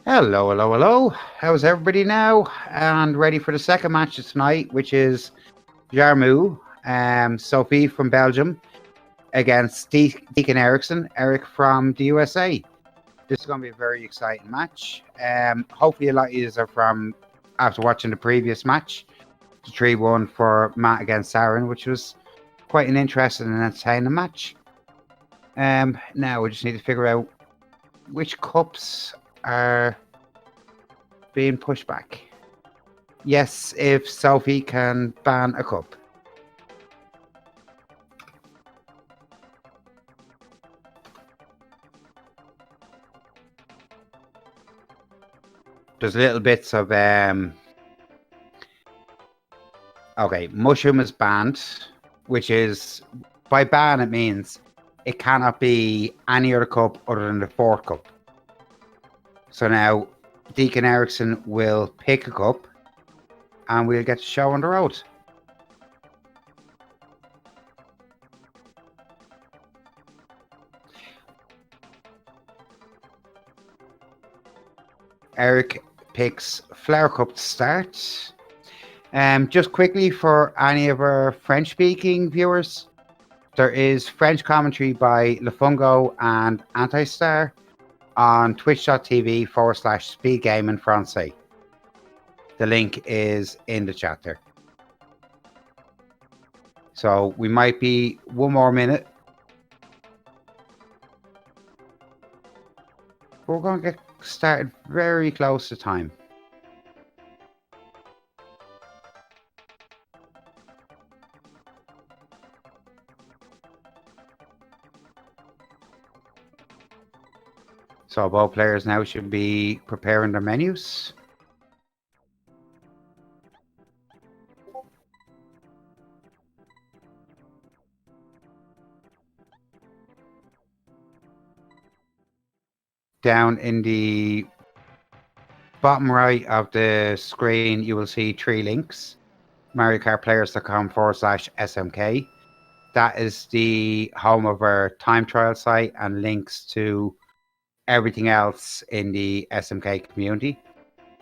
Hello, hello, hello. How's everybody now? And ready for the second match of tonight, which is Jarm0u, Sophie from Belgium, against DeaconEricson, Eric from the USA. This is going to be a very exciting match. Hopefully, a lot of you are from after watching the previous match, the 3-1 for Matt against Aaron, which was quite an interesting and entertaining match. Now we just need to figure out which cups are being pushed back. Yes, if Sophie can ban a cup. There's little bits of okay, mushroom is banned, which is by ban it means it cannot be any other cup other than the fourth cup. So now DeaconEricson will pick a cup and we'll get the show on the road. Eric picks Flower Cup to start. Just quickly for any of our French-speaking viewers, there is French commentary by Lefungo and Antistar on twitch.tv/SpeedGaming Francais. The link is in the chat there. So we might be one more minute. We're going to get started very close to time. So both players now should be preparing their menus. Down in the bottom right of the screen, you will see 3 links. MarioKartPlayers.com/SMK. That is the home of our time trial site and links to everything else in the SMK community.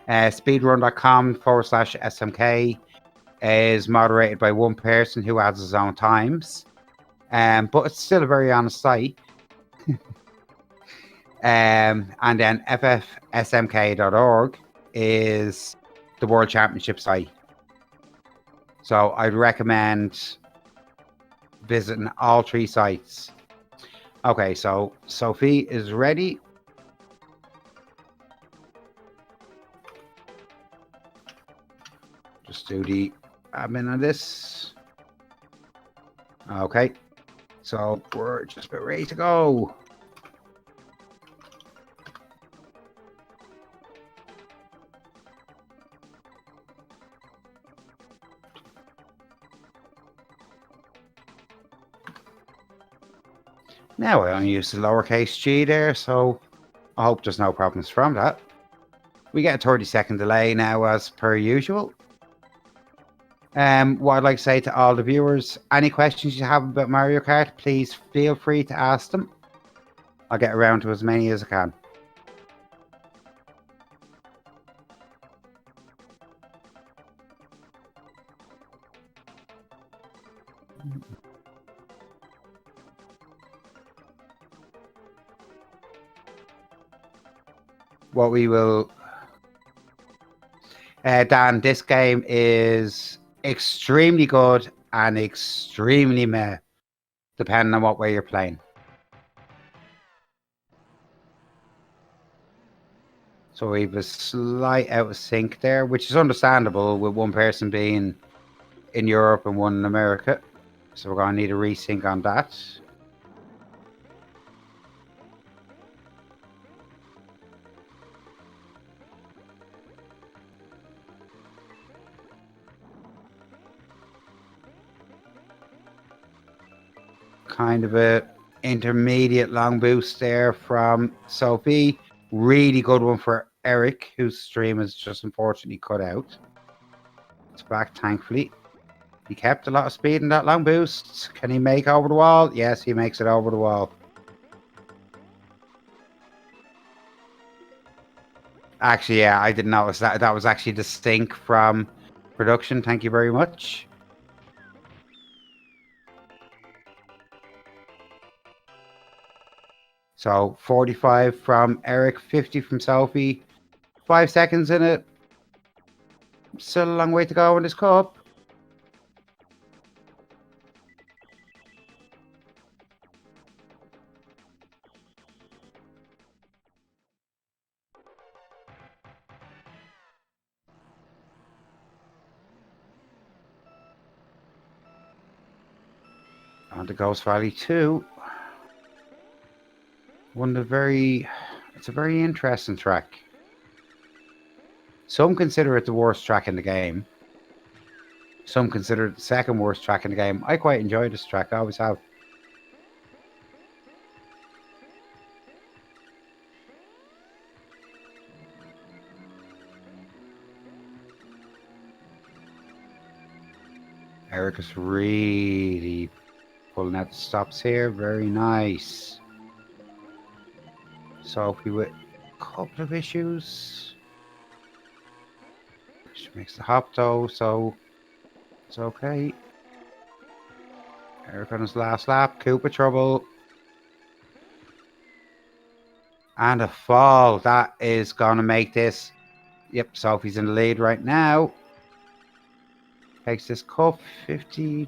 Speedrun.com/SMK is moderated by one person who adds his own times. But it's still a very honest site. And then ffsmk.org is the World Championship site. So I'd recommend visiting all 3 sites. Okay, so Sophie is ready. Just do the admin on this. Okay, so we're just about ready to go. Now I only use the lowercase g there, so I hope there's no problems from that. We get a 30-second delay now as per usual. What I'd like to say to all the viewers, any questions you have about Mario Kart, please feel free to ask them. I'll get around to as many as I can. What we will... Dan, this game is extremely good and extremely meh, depending on what way you're playing. So we have a slight out of sync there, which is understandable with one person being in Europe and one in America. So we're going to need a resync on that. Kind of a intermediate long boost there from Sophie. Really good one for Eric, whose stream is just unfortunately cut out. It's back, thankfully. He kept a lot of speed in that long boost. Can he make over the wall? Yes, he makes it over the wall. Actually, yeah, I didn't notice that. That was actually the stink from production. Thank you very much. So 45 from Eric, 50 from Sophie. 5 seconds in it. Still a long way to go in this cup. On to Ghost Valley 2. It's a very interesting track. Some consider it the worst track in the game. Some consider it the second worst track in the game. I quite enjoy this track. I always have. Eric is really pulling out the stops here. Very nice. Sophie with a couple of issues. She makes the hop though, so it's okay. Eric on his last lap. Cooper trouble. And a fall. That is going to make this. Yep, Sophie's in the lead right now. Takes this cup. 50.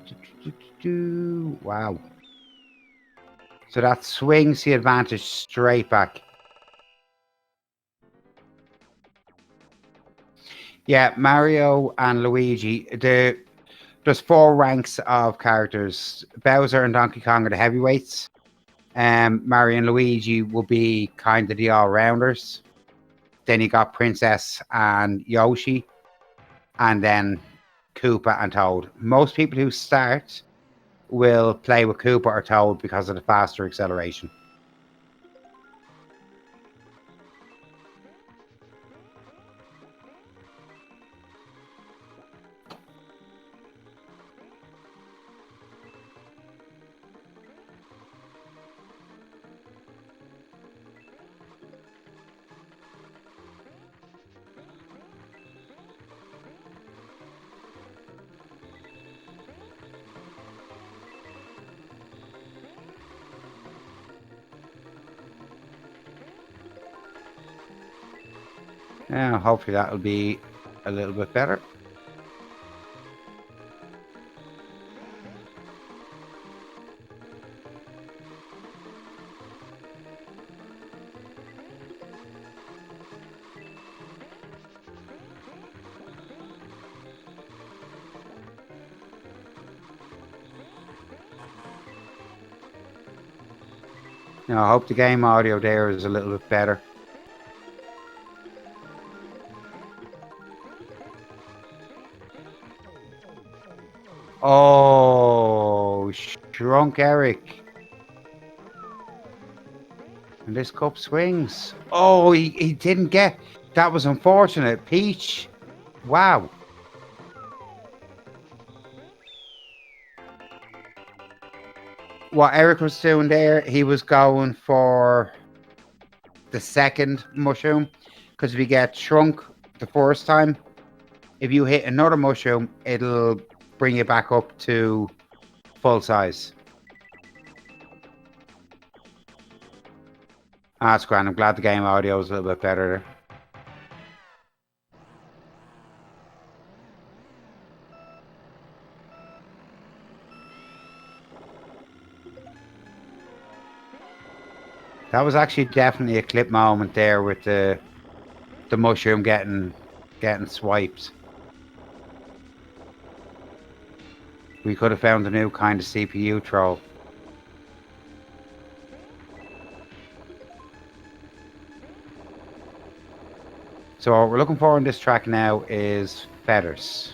Wow. So that swings the advantage straight back. Yeah, Mario and Luigi. There's 4 ranks of characters. Bowser and Donkey Kong are the heavyweights. Mario and Luigi will be kind of the all-rounders. Then you got Princess and Yoshi. And then Koopa and Toad. Most people who start will play with Koopa or Toad because of the faster acceleration. Yeah, hopefully that'll be a little bit better. Now, I hope the game audio there is a little bit better. Oh, shrunk Eric. And this cup swings. Oh, he didn't get. That was unfortunate. Peach. Wow. What Eric was doing there, he was going for the second mushroom. Because if you get shrunk the first time, if you hit another mushroom, it'll bring you back up to full size. That's grand. I'm glad the game audio is a little bit better. That was actually definitely a clip moment there with the mushroom getting swiped. We could have found a new kind of CPU troll. So what we're looking for in this track now is feathers.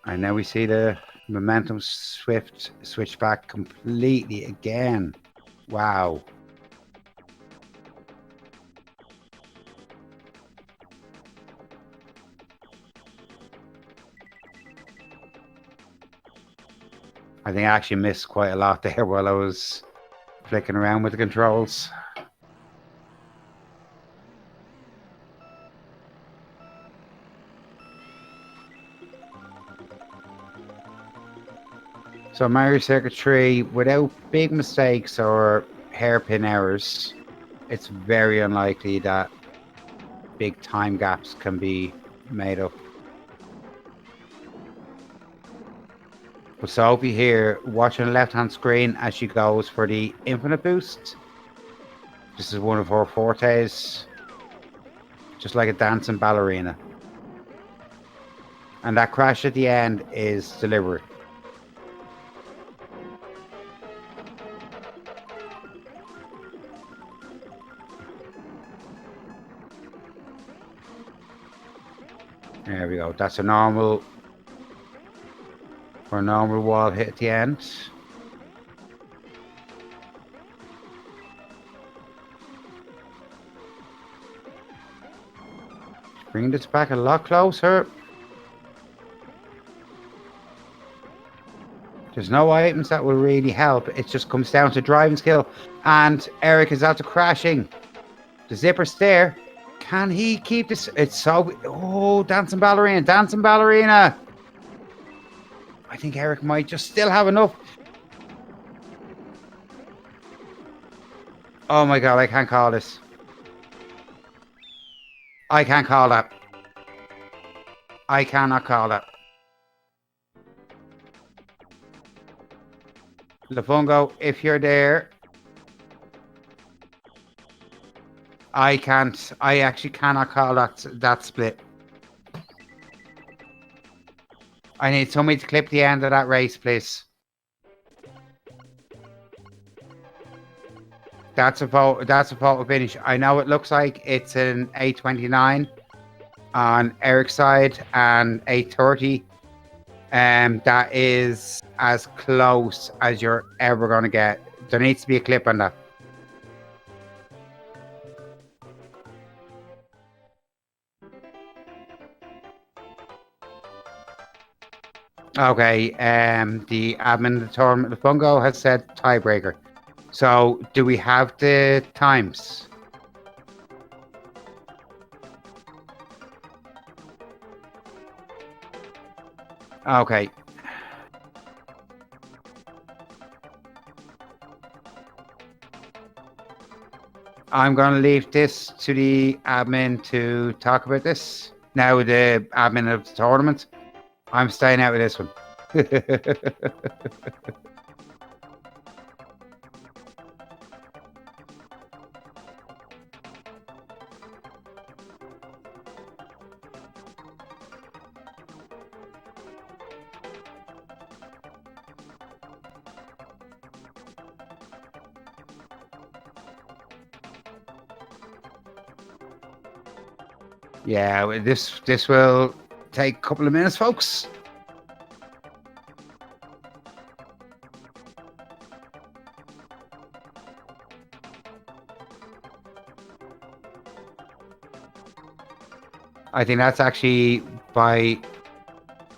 And now we see the momentum swift switch back completely again. Wow. I think I actually missed quite a lot there while I was flicking around with the controls. So Mario Circuit 3, without big mistakes or hairpin errors, it's very unlikely that big time gaps can be made up. But Sophie here, watching the left-hand screen as she goes for the infinite boost. This is one of her fortes, just like a dancing ballerina. And that crash at the end is deliberate. There we go. That's a normal wall hit at the end. Bring this back a lot closer. There's no items that will really help. It just comes down to driving skill. And Eric is after crashing. The zipper's there. Can he keep this? It's so... Oh, dancing ballerina. Dancing ballerina. I think Eric might just still have enough. Oh my God, I can't call this. I can't call that. I cannot call that. Lafungo, if you're there, I can't. I actually cannot call that split. I need somebody to clip the end of that race, please. That's a photo finish. I know it looks like it's an 8:29 on Eric's side and 8:30. That is as close as you're ever going to get. There needs to be a clip on that. Okay, the admin of the tournament, the Fungo, has said tiebreaker. So, do we have the times? Okay. I'm going to leave this to the admin to talk about this. Now, the admin of the tournament. I'm staying out with this one. Yeah, this will take a couple of minutes, folks. I think that's actually by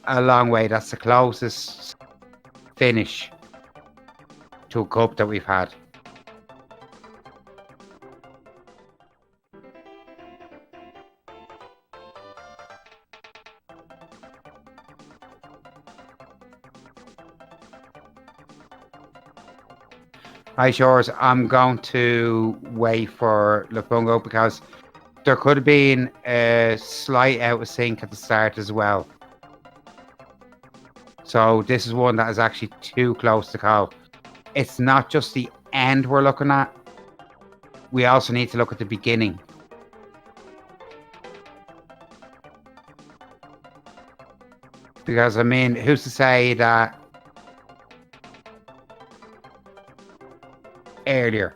a long way. That's the closest finish to a cup that we've had. Hi, Shores. I'm going to wait for Lafungo because there could have been a slight out of sync at the start as well. So this is one that is actually too close to call. It's not just the end we're looking at. We also need to look at the beginning. Because, I mean, who's to say that earlier?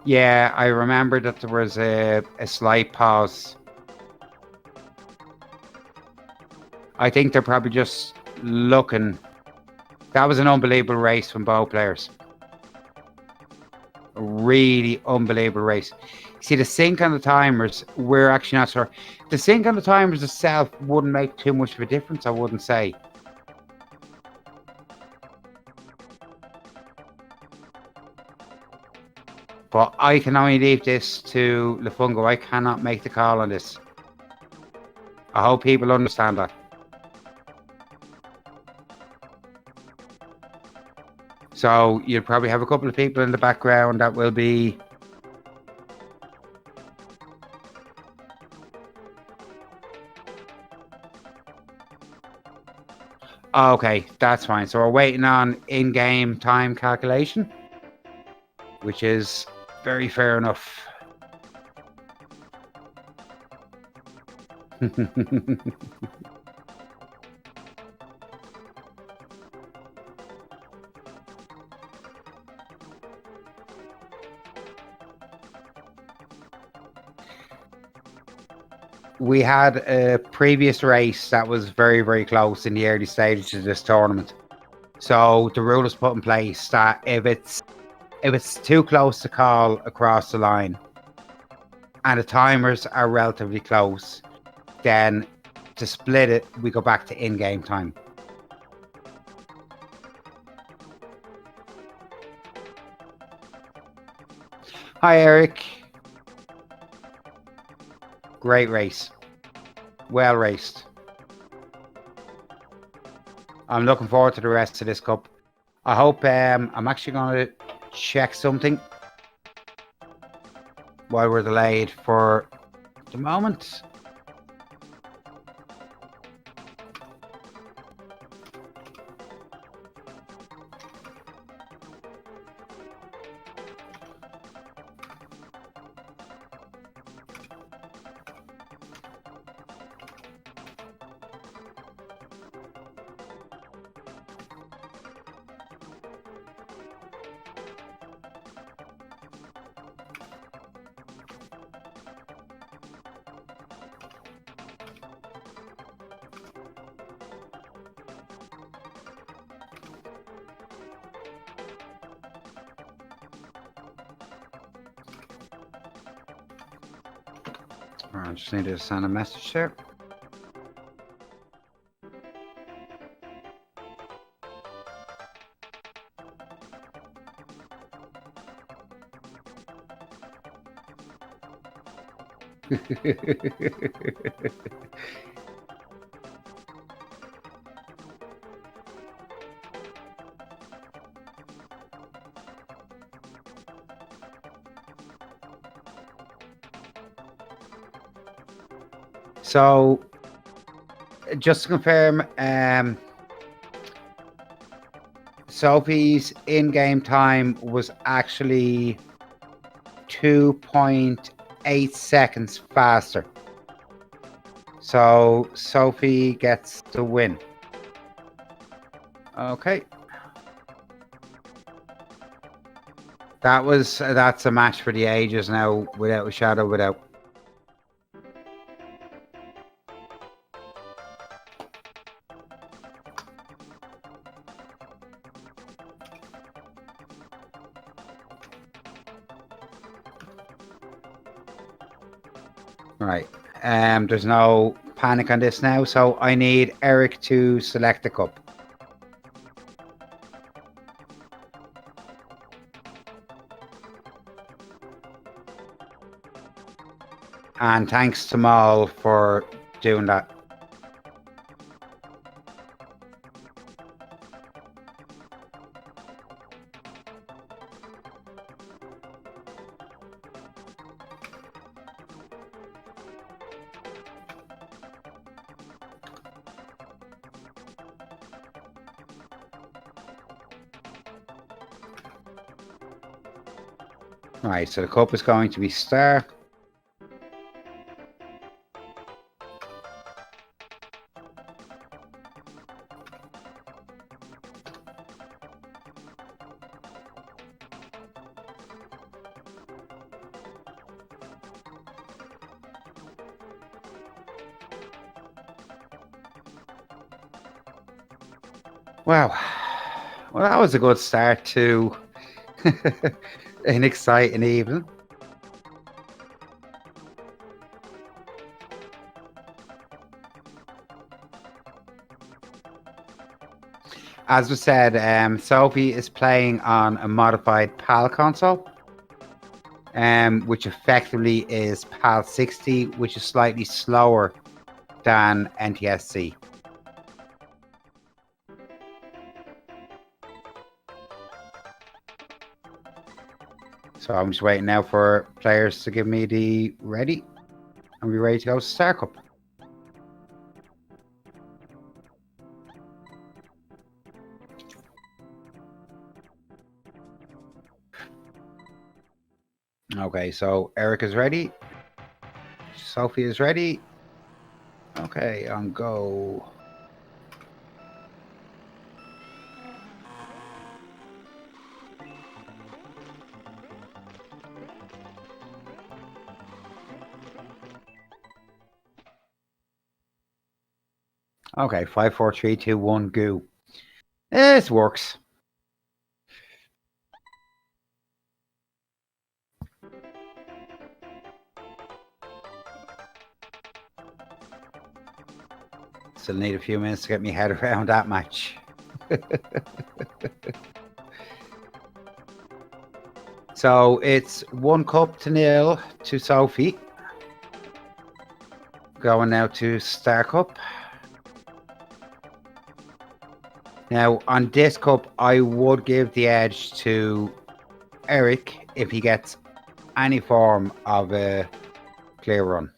Yeah, I remember that there was a slight pause. I think they're probably just looking. That was an unbelievable race from both players. A really unbelievable race. See, the sync on the timers, we're actually not sure. The sync on the timers itself wouldn't make too much of a difference, I wouldn't say. But I can only leave this to Lafungo. I cannot make the call on this. I hope people understand that. So you'll probably have a couple of people in the background that will be... Okay, that's fine. So we're waiting on in-game time calculation, which is very fair enough. We had a previous race that was very, very close in the early stages of this tournament. So the rule is put in place that if it's too close to call across the line and the timers are relatively close, then to split it, we go back to in-game time. Hi, Eric. Great race. Well raced. I'm looking forward to the rest of this cup. I hope I'm actually going to check something while we're delayed for the moment. I just need to send a message there. So, just to confirm, Sophie's in-game time was actually 2.8 seconds faster. So Sophie gets the win. Okay. That's a match for the ages now, without a shadow of a doubt. Right. There's no panic on this now, so I need Eric to select the cup. And thanks to Mal for doing that. Right, so the cup is going to be Star. Wow. Well, that was a good start to an exciting evening. As we said, Sophie is playing on a modified PAL console, which effectively is PAL 60, which is slightly slower than NTSC. So I'm just waiting now for players to give me the ready, and we're ready to go to Star Cup. Okay, so Eric is ready. Sophie is ready. Okay, on go. Okay, 5, 4, 3, 2, 1, go. This works. Still need a few minutes to get me head around that match. So it's 1-0 to Sophie. Going now to Star Cup. Now on this cup, I would give the edge to Eric if he gets any form of a clear run.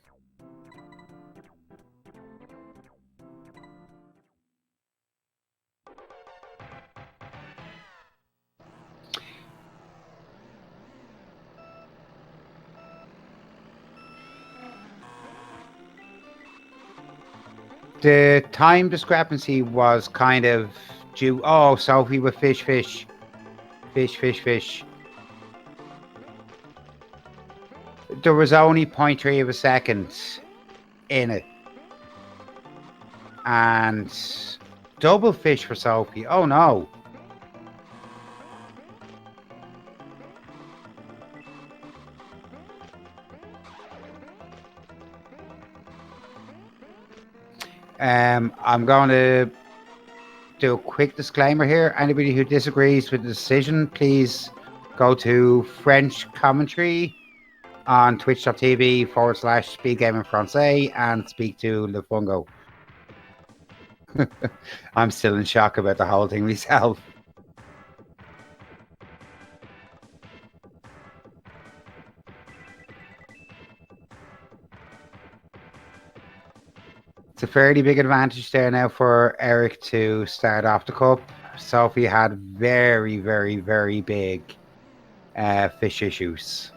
The time discrepancy was kind of due. Oh, Sophie with fish. There was only 0.3 of a second in it. And double fish for Sophie. Oh no. I'm going to do a quick disclaimer here. Anybody who disagrees with the decision, please go to French commentary on twitch.tv/SpeedGaming Francais and speak to Le Fungo. I'm still in shock about the whole thing myself. It's a fairly big advantage there now for Eric to start off the cup. Sophie had very, very, very big fish issues.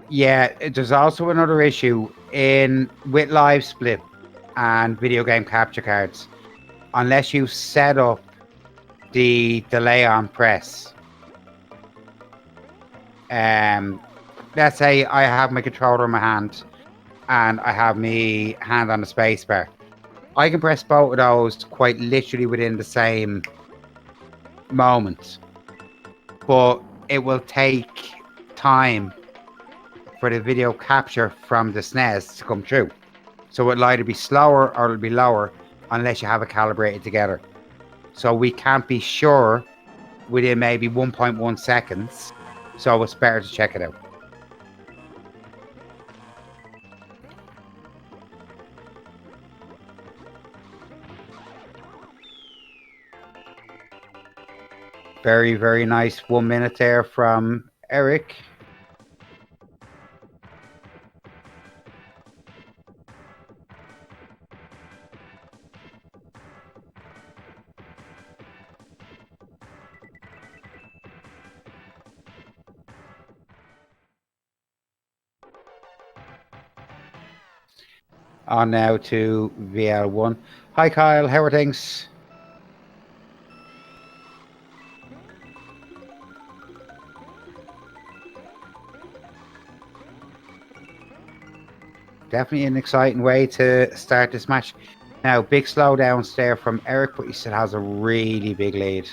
Yeah, there's also another issue with live split and video game capture cards. Unless you set up the delay on press, let's say I have my controller in my hand and I have my hand on the spacebar. I can press both of those quite literally within the same moment, but it will take time for the video capture from the SNES to come through. So it'll either be slower or it'll be lower unless you have it calibrated together. So we can't be sure within maybe 1.1 seconds. So it's better to check it out. Very, very nice 1 minute there from Eric. On now to VL1. Hi Kyle, how are things? definitely an exciting way to start this match. Now, big slowdowns there from Eric, but he still has a really big lead.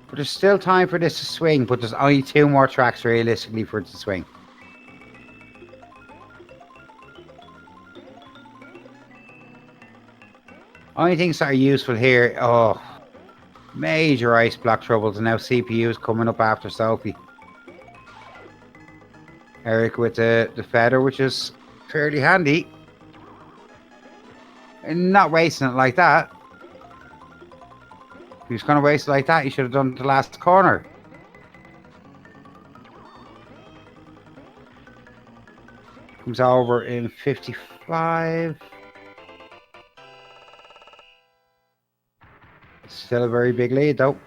But there's still time for this to swing, but there's only 2 more tracks realistically for it to swing. Only things that are useful here, major ice block troubles, and now CPU is coming up after Sophie. Eric with the feather, which is fairly handy. And not wasting it like that. If he was going to waste it like that, he should have done the last corner. Comes over in 55. Still a very big lead though.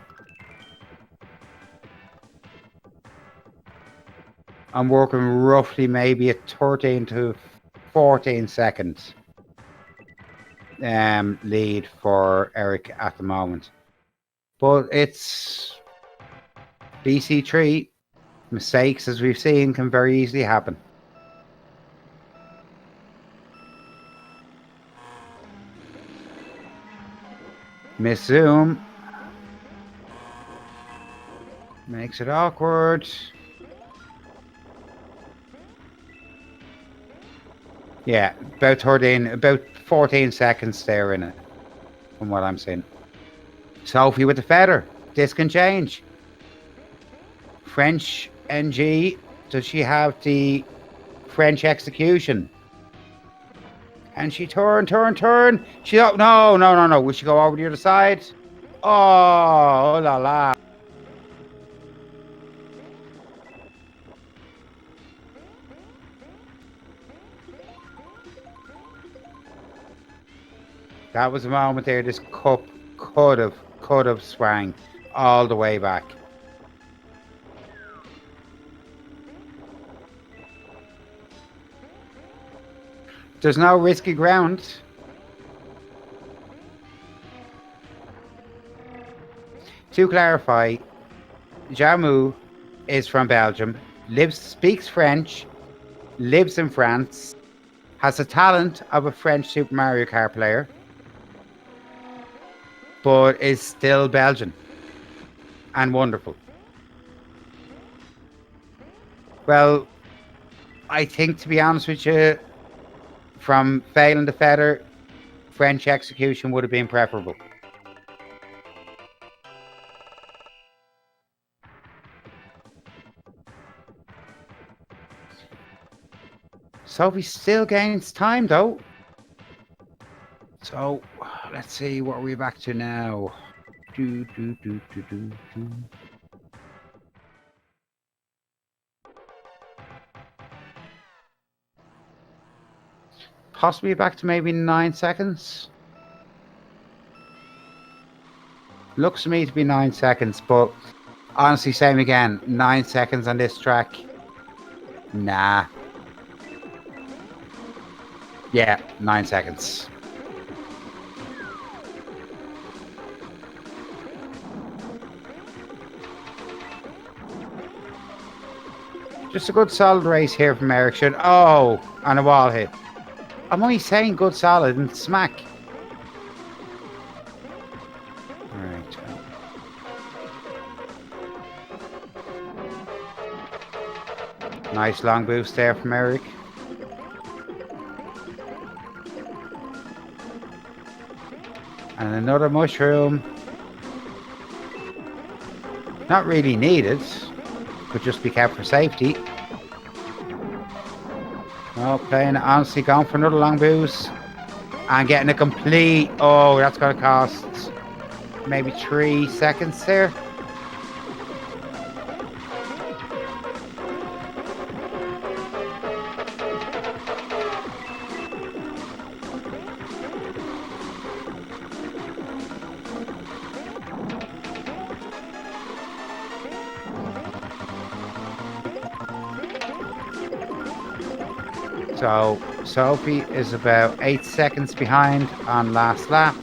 I'm working roughly maybe at 13 to 14 seconds lead for Eric at the moment. But it's BC3. Mistakes, as we've seen, can very easily happen. Miss Zoom. Makes it awkward. Yeah, about 14 seconds there in it, from what I'm seeing. Sophie with the feather. This can change. French NG. Does she have the French execution? And she turn. She no. Will she go over the other side? Oh la la. That was a moment there. This cup could have swung all the way back. There's no risky ground. To clarify, Jarm0u is from Belgium, speaks French, lives in France, has the talent of a French Super Mario Kart player, but is still Belgian and wonderful. Well, I think, to be honest with you, from failing the feather, French execution would have been preferable. Sophie still gains time though. So let's see, what are we back to now? Possibly back to maybe 9 seconds. Looks to me to be 9 seconds, but honestly, same again. 9 seconds on this track. Nah. Yeah, 9 seconds. Just a good solid race here from Ericson. Oh, and a wall hit. I'm only saying good solid and smack. Alright. Nice long boost there from Eric. And another mushroom. Not really needed. Could just be kept for safety. Oh, playing honestly, going for another long boost. And getting a complete... Oh, that's going to cost maybe 3 seconds there. So Sophie is about 8 seconds behind on last lap.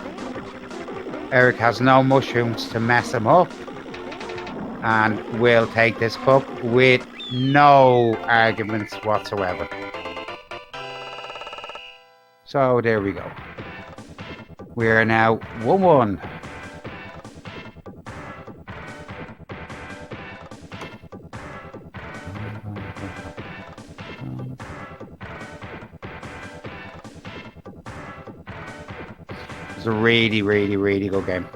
Eric has no mushrooms to mess him up and will take this cup with No arguments whatsoever. So there we go. We are now 1-1. It's a really, really, really good game.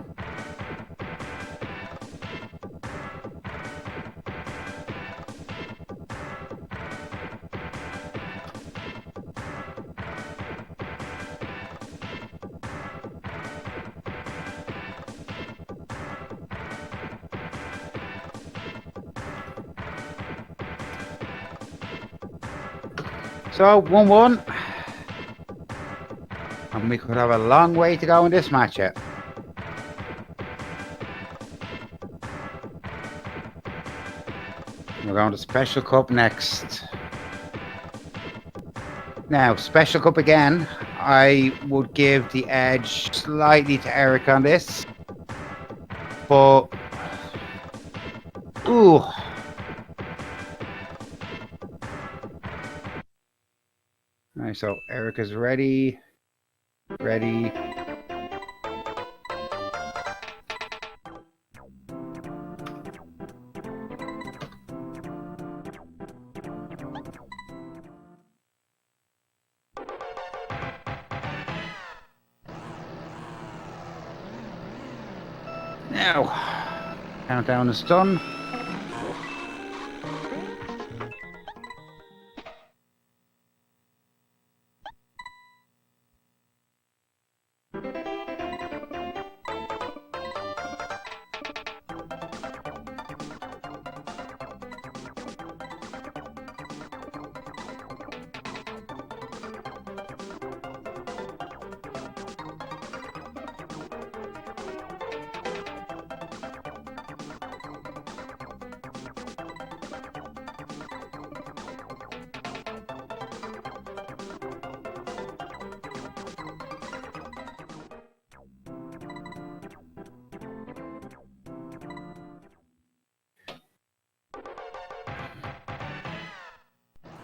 So 1-1. And we could have a long way to go in this match yet. We're going to Special Cup next. Now, Special Cup again. I would give the edge slightly to Eric on this. But... ooh. Alright, so Eric is ready. Ready. Now, countdown is done.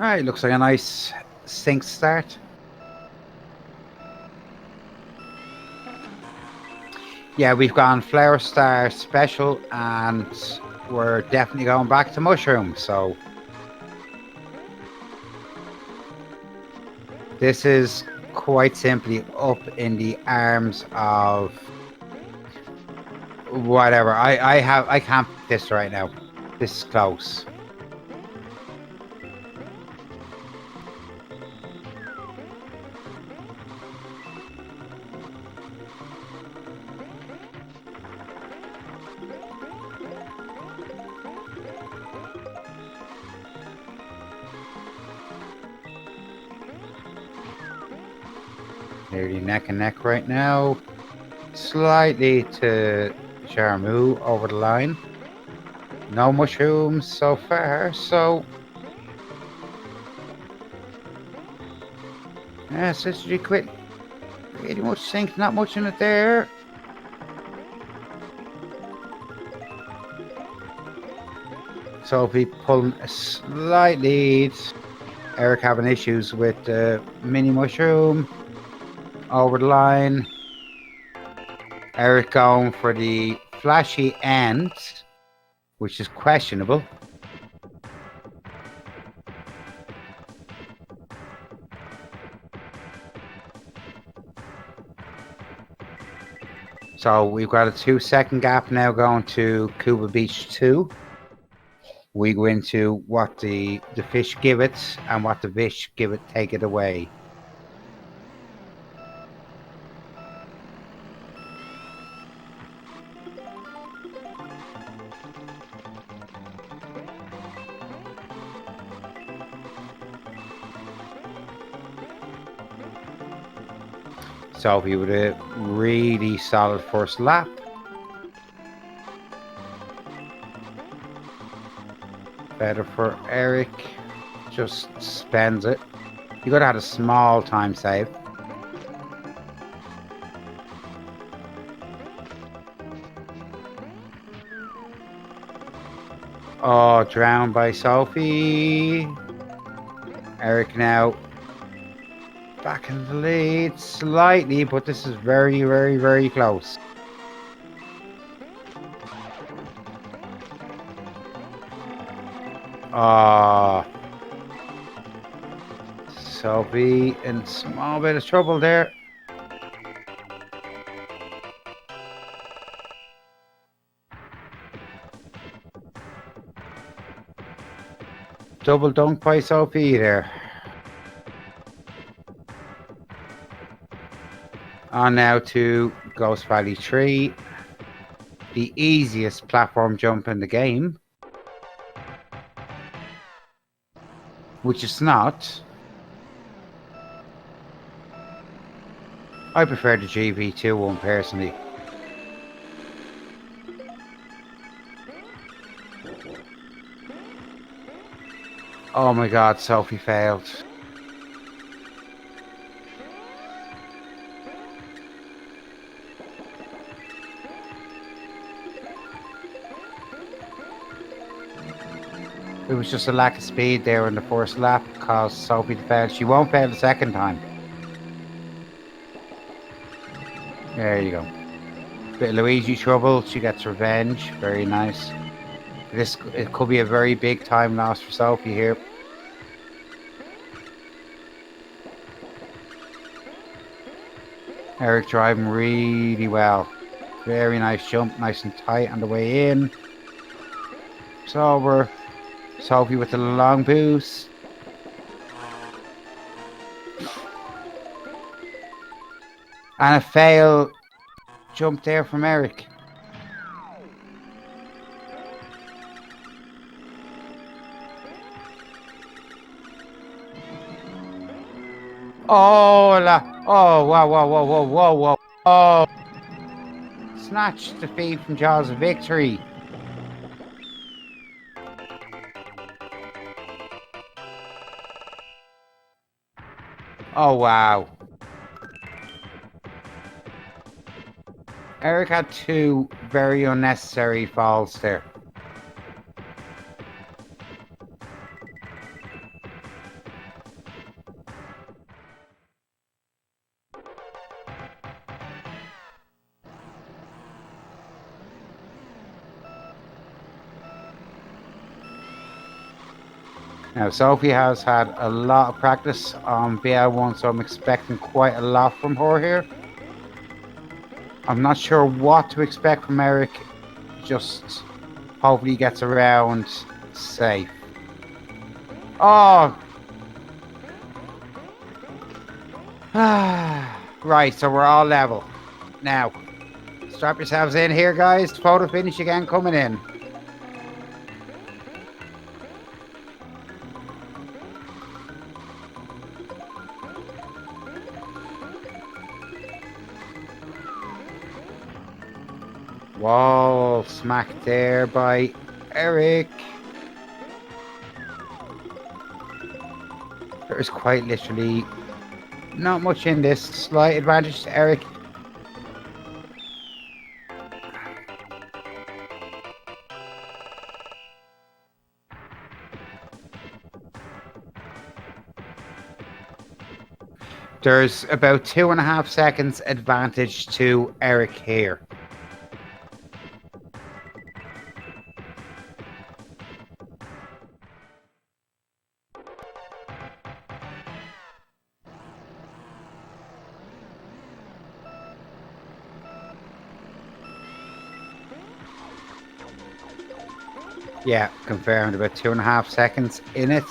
Alright, looks like a nice sync start. Yeah, we've gone Flower Star Special and we're definitely going back to Mushroom, so this is quite simply up in the arms of whatever. I can't pick this right now. This is close. Nearly neck and neck right now. Slightly to Jarm0u over the line. No mushrooms so far, so yeah, Sister quit. Pretty much sink, not much in it there. So if we pull a slight lead, Eric having issues with the mini mushroom over the line. Eric going for the flashy end, which is questionable. So we've got a 2-second gap now going to Cuba Beach 2. We go into what the fish give it and what the fish give it, take it away. So he would a really solid first lap. Better for Eric. Just spends it. You gotta have a small time save. Oh, drowned by Sophie. Eric now back in the lead slightly, but this is very, very, very close. Ah, Sophie in a small bit of trouble there. Double dunk by Sophie there. On now to Ghost Valley 3. The easiest platform jump in the game. Which it's not. I prefer the GV2 one personally. Oh my god, Sophie failed. It was just a lack of speed there in the first lap caused Sophie to fail. She won't fail the second time. There you go. Bit of Luigi trouble. She gets revenge. Very nice. It could be a very big time loss for Sophie here. Eric driving really well. Very nice jump. Nice and tight on the way in. It's over. Sophie with the long boost. And a fail jump there from Eric. Oh, wow, wow, wow, wow, wow, wow. Oh. Snatched defeat from Jaws of victory. Oh, wow. Eric had two very unnecessary falls there. Now, Sophie has had a lot of practice on BL1, so I'm expecting quite a lot from her here. I'm not sure what to expect from Eric. Just hopefully he gets around safe. Oh! Right, so we're all level. Now, strap yourselves in here, guys. Photo finish again coming in. Wall smacked there by Eric. There's quite literally not much in this. Slight advantage to Eric. There's about 2.5 seconds advantage to Eric here. Yeah, confirmed. About 2.5 seconds in it.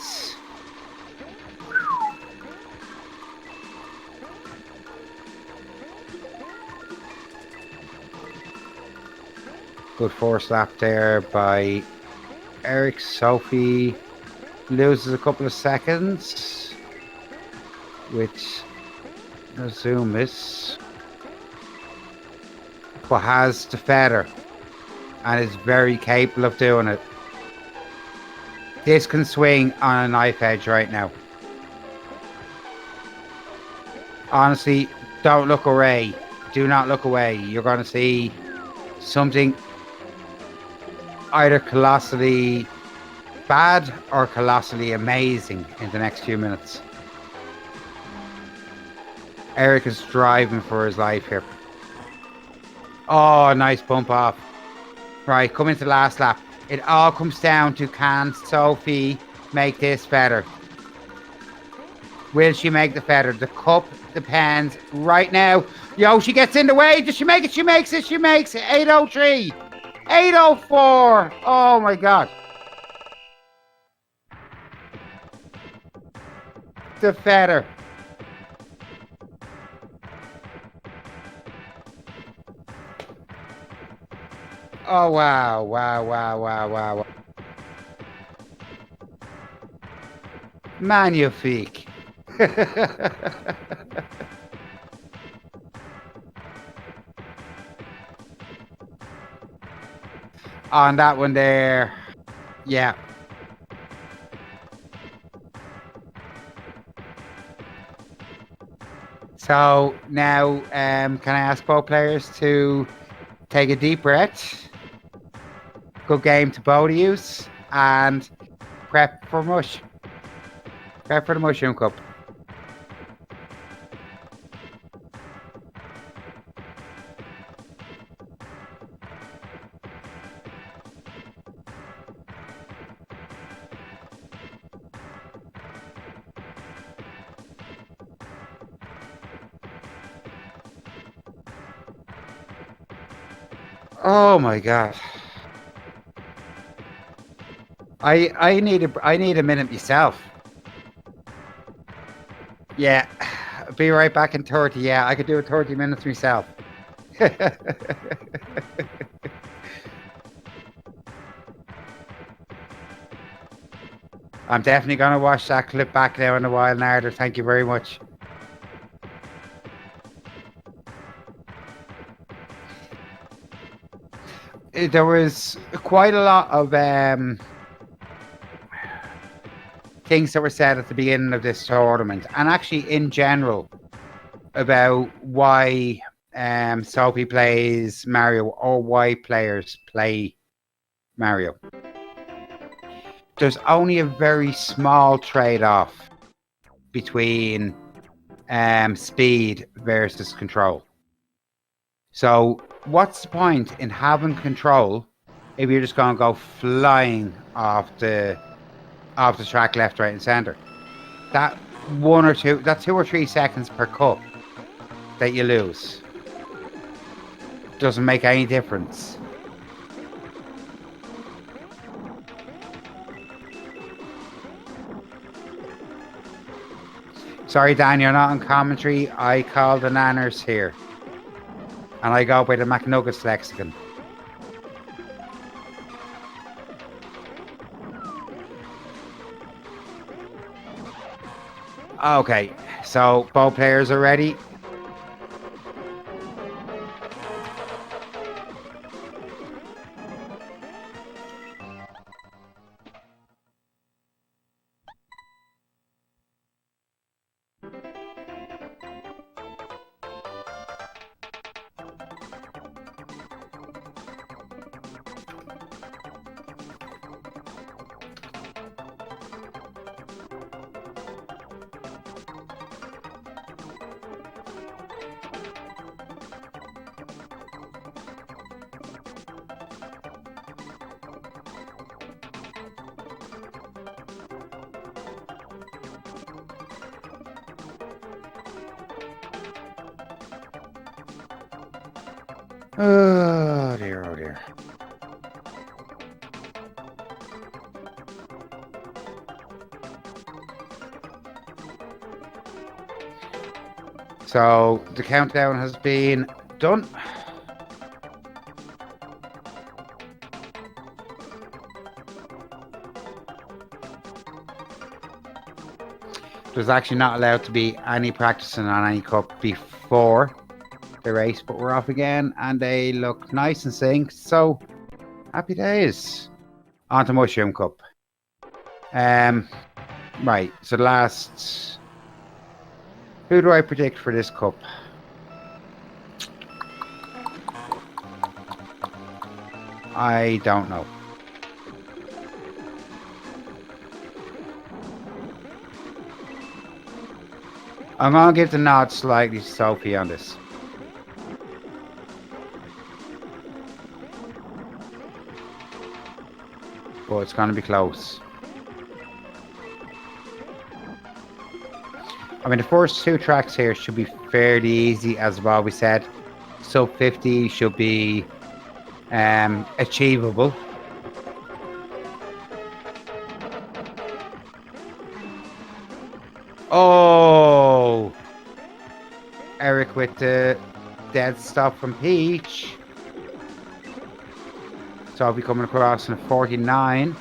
Good force lap there by Eric. Sophie loses a couple of seconds with the zoom miss, but has the feather and is very capable of doing it. This can swing on a knife edge right now. Honestly, don't look away. Do not look away. You're going to see something either colossally bad or colossally amazing in the next few minutes. Eric is driving for his life here. Oh, nice bump off. Right, coming to the last lap. It all comes down to, can Sophie make this better? Will she make the feather? The cup depends right now. Yo, she gets in the way. Does she make it? She makes it. She makes it. 803. 804. Oh, my God. The feather. Oh, wow. Wow, wow, wow, wow. Magnifique. On that one there. Yeah. So now, can I ask both players to take a deep breath? Good game to both of you, and prep for mush. Prep for the Mushroom Cup. Oh my God. I need a minute myself. Yeah. Be right back in 30. Yeah, I could do it 30 minutes myself. I'm definitely going to watch that clip back now in a while, Narder. Thank you very much. There was quite a lot of things that were said at the beginning of this tournament, and actually in general, about why Sophie plays Mario or why players play Mario. There's only a very small trade-off between speed versus control. So what's the point in having control if you're just going to go flying off the track left, right, and center? That 2 or 3 seconds per cup that you lose doesn't make any difference. Sorry, Dan, you're not on commentary. I call the nanners here. And I go by the McNuggets lexicon. Okay, so both players are ready. Oh dear, oh dear. So the countdown has been done. There's actually not allowed to be any practicing on any cup before the race, but we're off again and they look nice and synced, so happy days. On to Mushroom Cup. Right, so the last, who do I predict for this cup? I don't know. I'm going to give the nod slightly to Sophie on this. But it's going to be close. I mean, the first two tracks here should be fairly easy, as Bobby said. Sub 50 should be achievable. Oh! Eric with the dead stop from Peach. So I'll be coming across in a 49.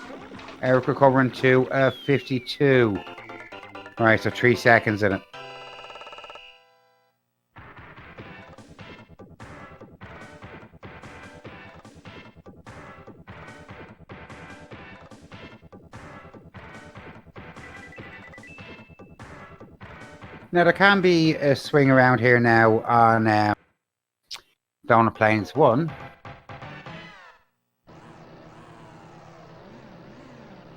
Eric recovering to a 52. Alright, so 3 seconds in it. Now there can be a swing around here now on Donut Plains 1.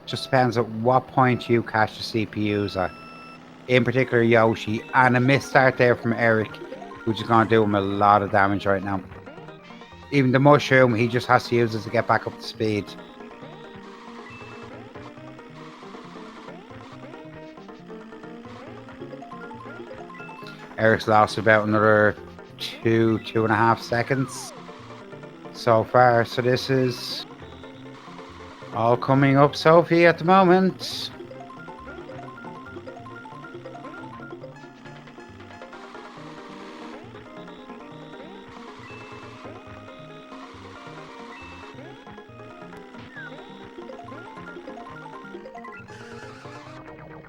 Just depends at what point you catch the CPUs at. In particular Yoshi, and a missed start there from Eric, which is going to do him a lot of damage right now. Even the mushroom, he just has to use it to get back up to speed. Eric's lost about another 2.5 seconds so far. So this is all coming up Sophie at the moment.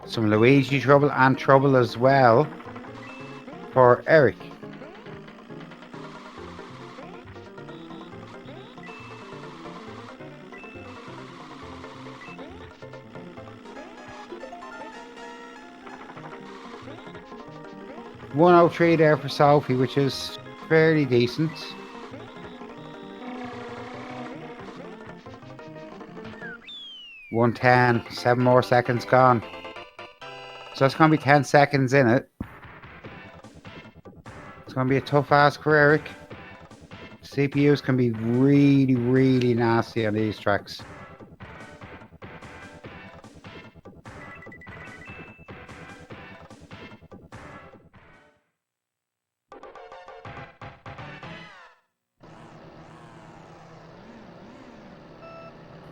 Some Luigi trouble and trouble as well for Eric. $103 there for Sophie, which is fairly decent. $110, 7 more seconds gone. So it's going to be 10 seconds in it. It's going to be a tough ask for Eric. CPUs can be really, really nasty on these tracks.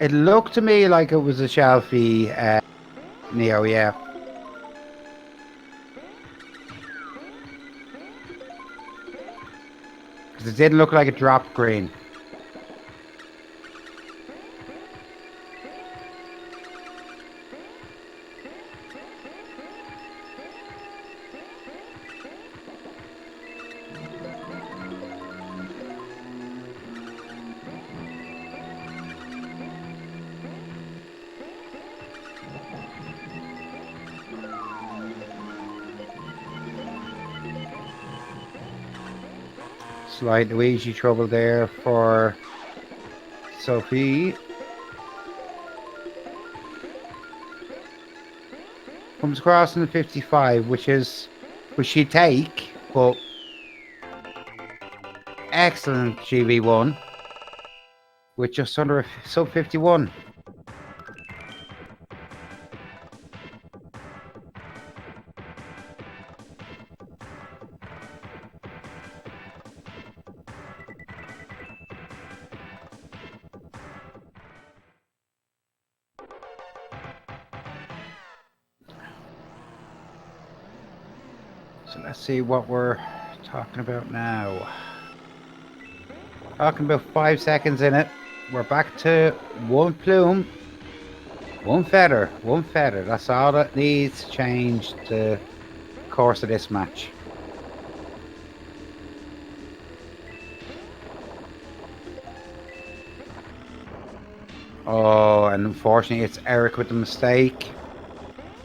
It looked to me like it was a Shelfie Neo, yeah. Because it didn't look like it dropped green. Slight Luigi trouble there for Sophie. Comes across in the 55, which she take, but excellent GV1 with just under a sub 51. So let's see what we're talking about now. Talking about 5 seconds in it. We're back to one plume, one feather, one feather. That's all that needs to change the course of this match. Oh, and unfortunately it's Eric with the mistake.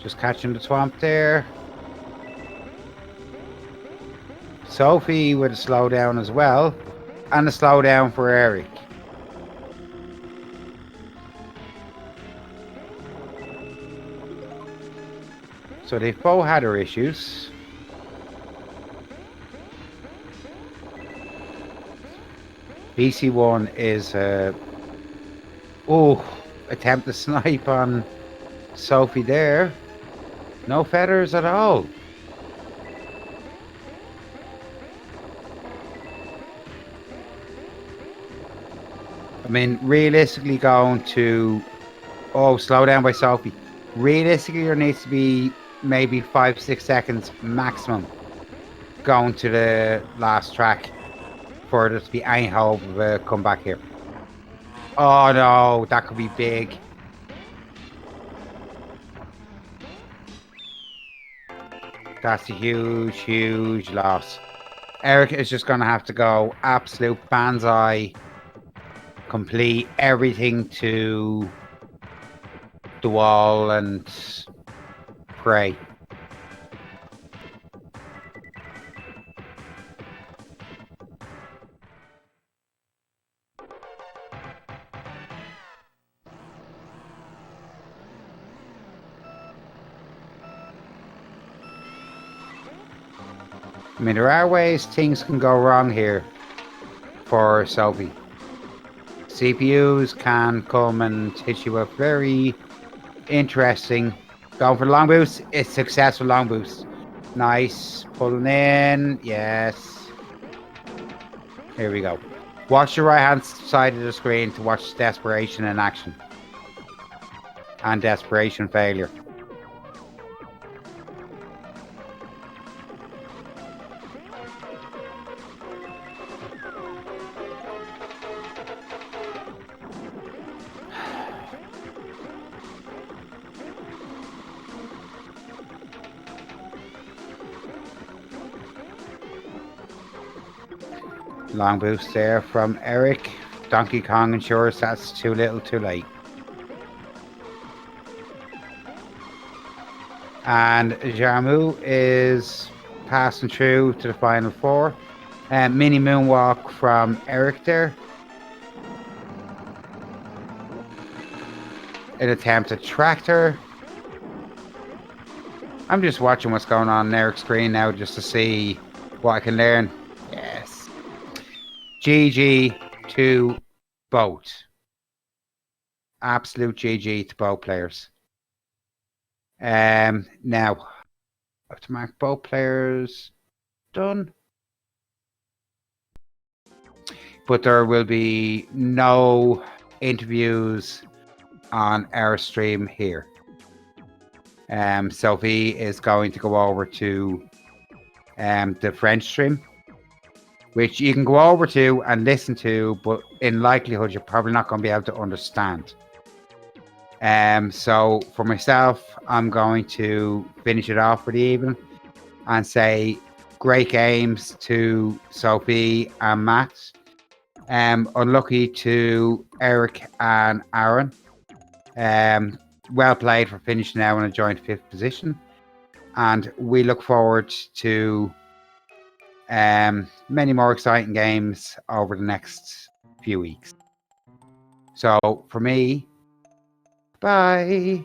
Just catching the twomp there. Sophie with a slowdown as well, and a slowdown for Eric. So they've both had their issues. BC1 is attempt to snipe on Sophie there. No feathers at all. I mean, realistically going to... Oh, slow down by Sophie. Realistically, there needs to be maybe 5-6 seconds maximum going to the last track for there to be any hope of a comeback here. Oh no, that could be big. That's a huge, huge loss. Eric is just going to have to go absolute banzai, complete everything to the wall and pray. I mean, there are ways things can go wrong here for Sophie. CPUs can come and hit you with very interesting. Going for the long boost. It's successful long boost. Nice. Pulling in. Yes. Here we go. Watch the right hand side of the screen to watch desperation in action. And desperation failure. Long boost there from Eric. Donkey Kong ensures that's too little too late. And Jarm0u is passing through to the final four. Mini moonwalk from Eric there. An attempt at tractor. I'm just watching what's going on Eric's screen now just to see what I can learn. Yes. GG to both. Absolute GG to both players. Now, I have to mark both players done. But there will be no interviews on our stream here. Sophie is going to go over to the French stream, which you can go over to and listen to, but in likelihood you're probably not going to be able to understand. So for myself, I'm going to finish it off for the evening and say great games to Sophie and Matt. Unlucky to Eric and Aaron. Well played for finishing now in a joint 5th position. And we look forward to many more exciting games over the next few weeks. So for me, bye.